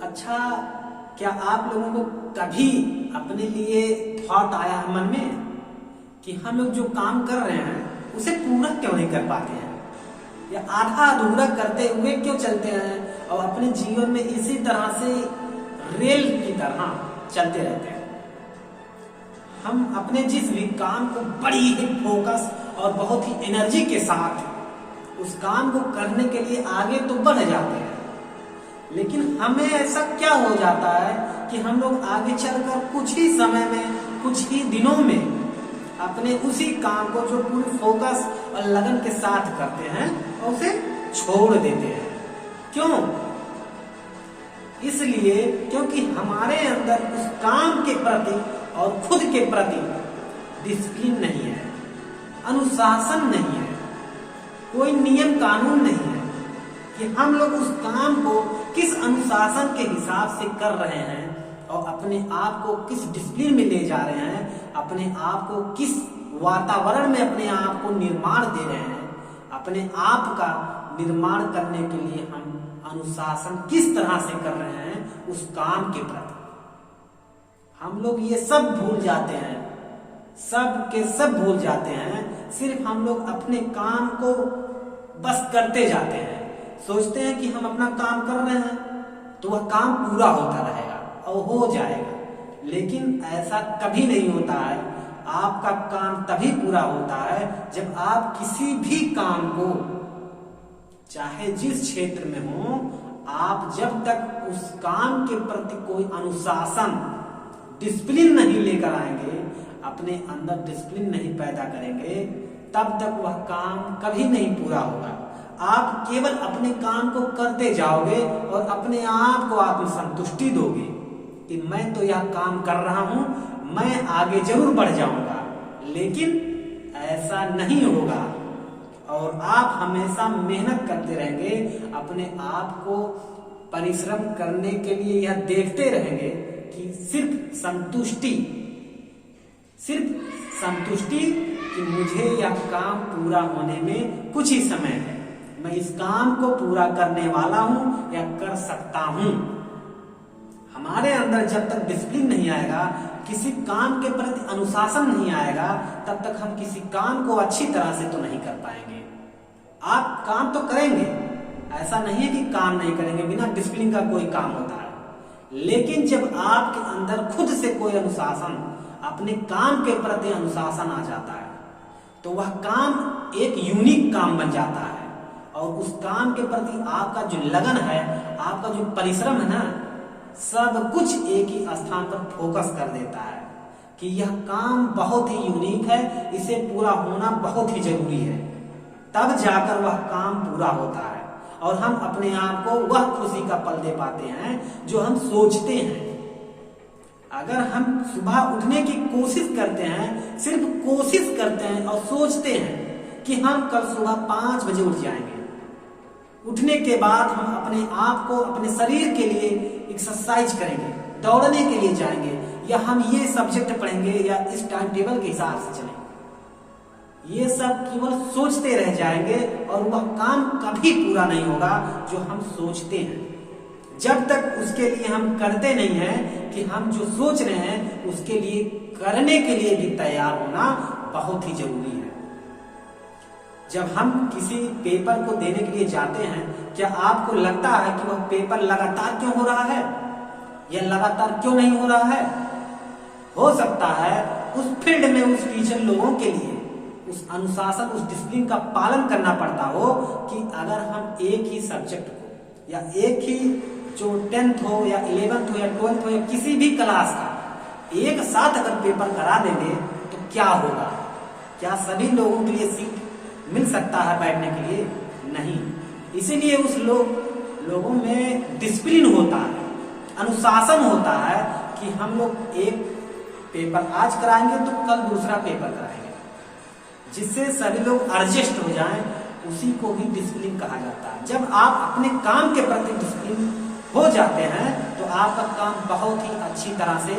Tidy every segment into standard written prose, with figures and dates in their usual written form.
अच्छा, क्या आप लोगों को कभी अपने लिए थॉट आया है मन में कि हम लोग जो काम कर रहे हैं उसे पूरा क्यों नहीं कर पाते हैं, या आधा अधूरा करते हुए क्यों चलते हैं और अपने जीवन में इसी तरह से रेल की तरह चलते रहते हैं। हम अपने जिस भी काम को बड़ी ही फोकस और बहुत ही एनर्जी के साथ उस काम को करने के लिए आगे तो बढ़ जाते हैं, लेकिन हमें ऐसा क्या हो जाता है कि हम लोग आगे चलकर कुछ ही समय में, कुछ ही दिनों में अपने उसी काम को जो पूरी फोकस और लगन के साथ करते हैं और उसे छोड़ देते हैं। क्यों? इसलिए क्योंकि हमारे अंदर उस काम के प्रति और खुद के प्रति डिसिप्लिन नहीं है, अनुशासन नहीं है, कोई नियम कानून नहीं है कि हम लोग उस काम को किस अनुशासन के हिसाब से कर रहे हैं और अपने आप को किस डिसिप्लिन में ले जा रहे हैं, अपने आप को किस वातावरण में अपने आप को निर्माण दे रहे हैं। अपने आप का निर्माण करने के लिए हम अनुशासन किस तरह से कर रहे हैं उस काम के प्रति। हम लोग ये सब भूल जाते हैं, सब के सब भूल जाते हैं। सिर्फ हम लोग अपने काम को बस करते जाते हैं, सोचते हैं कि हम अपना काम कर रहे हैं तो वह काम पूरा होता रहेगा और हो जाएगा, लेकिन ऐसा कभी नहीं होता है। आपका काम तभी पूरा होता है जब आप किसी भी काम को, चाहे जिस क्षेत्र में हो, आप जब तक उस काम के प्रति कोई अनुशासन, डिसिप्लिन नहीं लेकर आएंगे, अपने अंदर डिसिप्लिन नहीं पैदा करेंगे, तब तक वह काम कभी नहीं पूरा होगा। आप केवल अपने काम को करते जाओगे और अपने आप को आप संतुष्टि दोगे कि मैं तो यह काम कर रहा हूं, मैं आगे जरूर बढ़ जाऊंगा, लेकिन ऐसा नहीं होगा। और आप हमेशा मेहनत करते रहेंगे, अपने आप को परिश्रम करने के लिए यह देखते रहेंगे कि सिर्फ संतुष्टि कि मुझे यह काम पूरा होने में कुछ ही समय है, मैं इस काम को पूरा करने वाला हूं या कर सकता हूं। हमारे अंदर जब तक डिसिप्लिन नहीं आएगा, किसी काम के प्रति अनुशासन नहीं आएगा, तब तक हम किसी काम को अच्छी तरह से तो नहीं कर पाएंगे। आप काम तो करेंगे, ऐसा नहीं है कि काम नहीं करेंगे, बिना डिसिप्लिन का कोई काम होता है, लेकिन जब आपके अंदर खुद से कोई अनुशासन, अपने काम के प्रति अनुशासन आ जाता है, तो वह काम एक यूनिक काम बन जाता है और उस काम के प्रति आपका जो लगन है, आपका जो परिश्रम है ना, सब कुछ एक ही स्थान पर फोकस कर देता है कि यह काम बहुत ही यूनिक है, इसे पूरा होना बहुत ही जरूरी है। तब जाकर वह काम पूरा होता है और हम अपने आप को वह खुशी का पल दे पाते हैं जो हम सोचते हैं। अगर हम सुबह उठने की कोशिश करते हैं, सिर्फ कोशिश करते हैं और सोचते हैं कि हम कल सुबह 5 बजे उठ जाएंगे, उठने के बाद हम अपने आप को, अपने शरीर के लिए एक्सरसाइज करेंगे, दौड़ने के लिए जाएंगे, या हम ये सब्जेक्ट पढ़ेंगे या इस टाइम टेबल के हिसाब से चलेंगे, ये सब केवल सोचते रह जाएंगे और वह काम कभी पूरा नहीं होगा जो हम सोचते हैं। जब तक उसके लिए हम करते नहीं हैं कि हम जो सोच रहे हैं उसके लिए करने के लिए भी तैयार होना बहुत ही जरूरी है। जब हम किसी पेपर को देने के लिए जाते हैं, क्या आपको लगता है कि वह पेपर लगातार क्यों हो रहा है या लगातार क्यों नहीं हो रहा है? हो सकता है उस फील्ड में उस टीचर लोगों के लिए उस अनुशासन, उस डिसिप्लिन का पालन करना पड़ता हो कि अगर हम एक ही सब्जेक्ट को या एक ही जो 10th हो या 11th हो या 12th हो या किसी भी क्लास का एक साथ अगर पेपर करा देंगे तो क्या होगा? क्या सभी लोगों के लिए सीट मिल सकता है बैठने के लिए? नहीं। इसीलिए उस लोगों में डिसिप्लिन होता है, अनुशासन होता है कि हम लोग एक पेपर आज कराएंगे तो कल दूसरा पेपर कराएंगे, जिससे सभी लोग एडजस्ट हो जाएं, उसी को ही डिसिप्लिन कहा जाता है। जब आप अपने काम के प्रति डिसिप्लिन हो जाते हैं तो आपका काम बहुत ही अच्छी तरह से,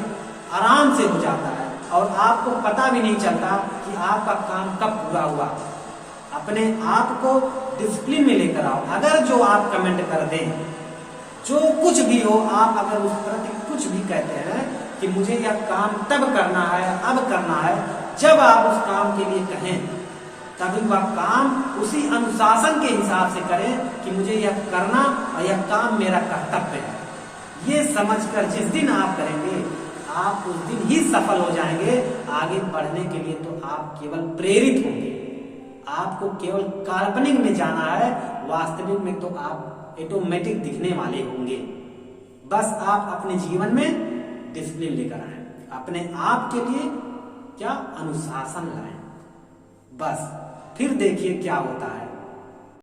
आराम से हो जाता है और आपको पता भी नहीं चलता कि आपका काम कब पूरा हुआ। अपने आप को डिसिप्लिन में लेकर आओ। अगर जो आप कमेंट कर दें, जो कुछ भी हो, आप अगर उस प्रति कुछ भी कहते हैं कि मुझे यह काम तब करना है, अब करना है, जब आप उस काम के लिए कहें तभी वह काम उसी अनुशासन के हिसाब से करें कि मुझे यह करना और यह काम मेरा कर्तव्य है। ये समझकर जिस दिन आप करेंगे, आप उस दिन ही सफल हो जाएंगे। आगे बढ़ने के लिए तो आप केवल प्रेरित होंगे। आपको केवल काल्पनिक में जाना है, वास्तविक में तो आप ऑटोमेटिक दिखने वाले होंगे। बस आप अपने जीवन में डिसिप्लिन लेकर आए, अपने आप के लिए क्या अनुशासन लाएं। बस फिर देखिए क्या होता है।